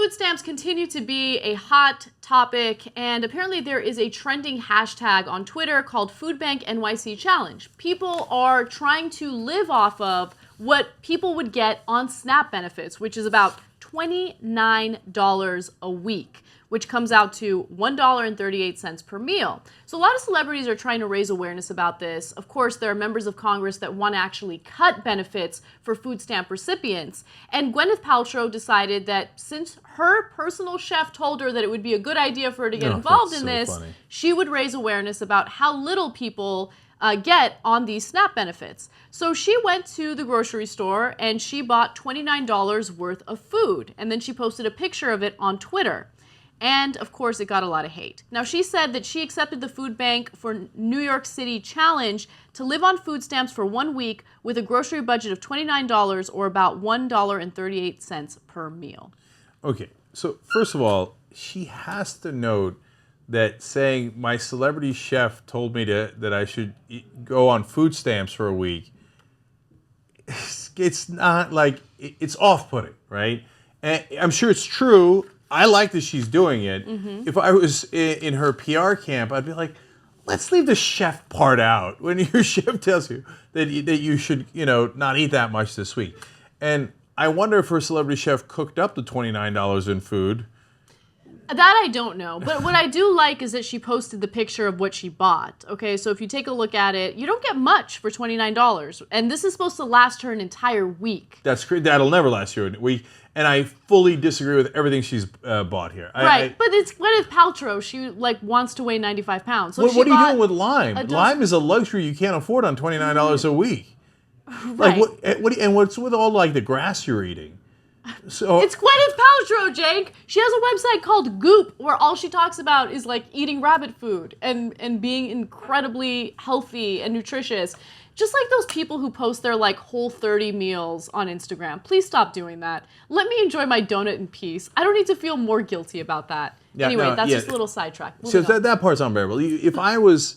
food stamps continue to be a hot topic, and apparently there is a trending hashtag on Twitter called Food Bank NYC Challenge. People are trying to live off of what people would get on SNAP benefits, which is about $29 a week, which comes out to $1.38 per meal. So a lot of celebrities are trying to raise awareness about this. Of course, there are members of Congress that want to actually cut benefits for food stamp recipients. And Gwyneth Paltrow decided that since her personal chef told her that it would be a good idea for her to get involved in this, she would raise awareness about how little people get on these SNAP benefits. So she went to the grocery store and she bought $29 worth of food. And then she posted a picture of it on Twitter. And, of course, it got a lot of hate. Now, she said that she accepted the Food Bank for New York City challenge to live on food stamps for 1 week with a grocery budget of $29 or about $1.38 per meal. Okay, so first of all, she has to note that saying my celebrity chef told me that I should go on food stamps for a week, it's not like, it's off-putting, right? And I'm sure it's true. I like that she's doing it. Mm-hmm. If I was in her PR camp, I'd be like, let's leave the chef part out when your chef tells you that you should, not eat that much this week. And I wonder if her celebrity chef cooked up the $29 in food. That I don't know, but what I do like is that she posted the picture of what she bought. Okay, so if you take a look at it, you don't get much for $29, and this is supposed to last her an entire week. That's great. That'll never last you a week, and I fully disagree with everything she's bought here. Right, but it's Gwyneth Paltrow. She wants to weigh 95 pounds. So what are you doing with lime? Lime is a luxury you can't afford on $29 a week. Right. And what's with all the grass you're eating? So it's Gwyneth Paltrow, Jake. She has a website called Goop where all she talks about is eating rabbit food and being incredibly healthy and nutritious. Just like those people who post their Whole30 meals on Instagram. Please stop doing that. Let me enjoy my donut in peace. I don't need to feel more guilty about that. Yeah, anyway, that's just a little sidetrack. So that part's unbearable. If I was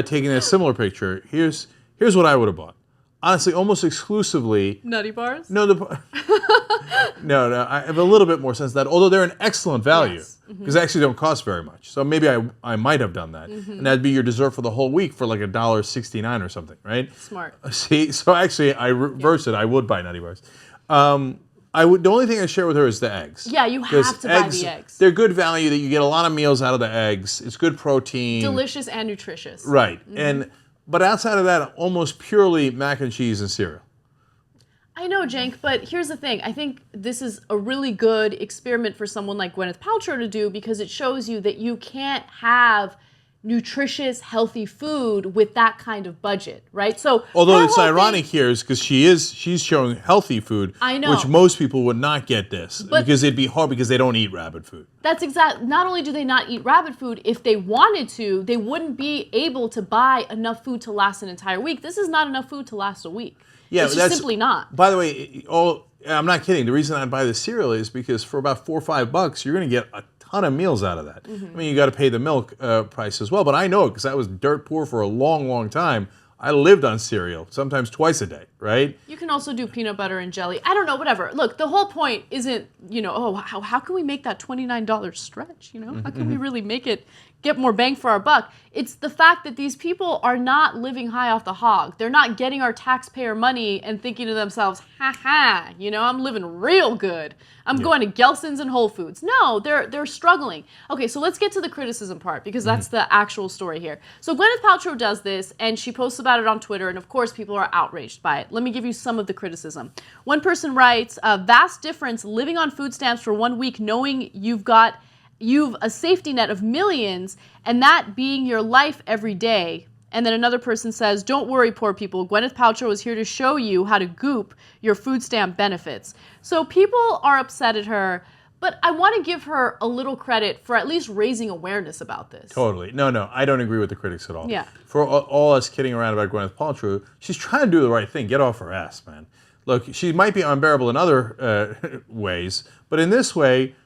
taking a similar picture, here's what I would have bought. Honestly, almost exclusively Nutty bars? No, no. I have a little bit more sense of that. Although they're an excellent value because they actually don't cost very much. So maybe I might have done that, and that'd be your dessert for the whole week for $1.69 or something, right? Smart. See, so actually I reverse it. I would buy Nutty bars. I would. The only thing I share with her is the eggs. Yeah, you have to buy the eggs. They're good value. That you get a lot of meals out of the eggs. It's good protein. Delicious and nutritious. Right, But outside of that, almost purely mac and cheese and cereal. I know, Jank, but here's the thing. I think this is a really good experiment for someone like Gwyneth Paltrow to do because it shows you that you can't have nutritious, healthy food with that kind of budget, right? So, although it's ironic here is because she's showing healthy food, I know, which most people would not get this because it'd be hard because they don't eat rabbit food. That's exact. Not only do they not eat rabbit food, if they wanted to, they wouldn't be able to buy enough food to last an entire week. This is not enough food to last a week. Yeah, it's just simply not. By the way, I'm not kidding. The reason I'd buy the cereal is because for about $4 or $5, you're going to get a ton of meals out of that. I mean, you got to pay the milk price as well, but I know it because I was dirt poor for a long, long time. I lived on cereal, sometimes twice a day, right? You can also do peanut butter and jelly. I don't know, whatever. Look, the whole point isn't, how can we make that $29 stretch, How can we really make it get more bang for our buck? It's the fact that these people are not living high off the hog. They're not getting our taxpayer money and thinking to themselves, I'm living real good. I'm going to Gelson's and Whole Foods. No, they're struggling. Okay, so let's get to the criticism part because that's the actual story here. So Gwyneth Paltrow does this and she posts about it on Twitter and of course people are outraged by it. Let me give you some of the criticism. One person writes, a vast difference living on food stamps for 1 week knowing you've a safety net of millions and that being your life every day. And then another person says, don't worry, poor people. Gwyneth Paltrow is here to show you how to goop your food stamp benefits. So people are upset at her, but I want to give her a little credit for at least raising awareness about this. Totally. No, I don't agree with the critics at all. Yeah. For all us kidding around about Gwyneth Paltrow, she's trying to do the right thing. Get off her ass, man. Look, she might be unbearable in other ways, but in this way,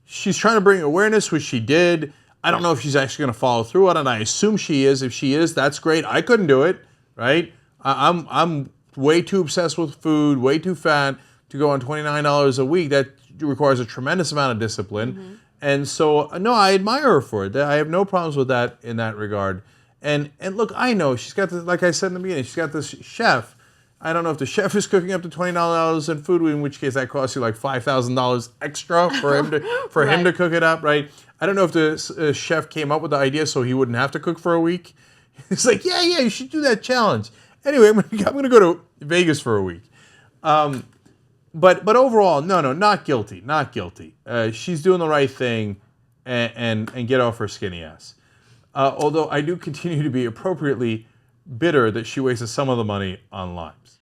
she's trying to bring awareness, which she did. I don't know if she's actually going to follow through on it. I assume she is. If she is, that's great. I couldn't do it, right? I'm way too obsessed with food, way too fat to go on $29 a week. That requires a tremendous amount of discipline. And so, no, I admire her for it. I have no problems with that in that regard. And look, I know she's got this, like I said in the beginning, she's got this chef. I don't know if the chef is cooking up to $20 in food, in which case that costs you like $5,000 extra for him to cook it up, right? I don't know if the chef came up with the idea so he wouldn't have to cook for a week. It's like, yeah, you should do that challenge. Anyway, I'm gonna go to Vegas for a week. But overall, no, not guilty. She's doing the right thing, and get off her skinny ass. Although I do continue to be appropriately bitter that she wasted some of the money on limes.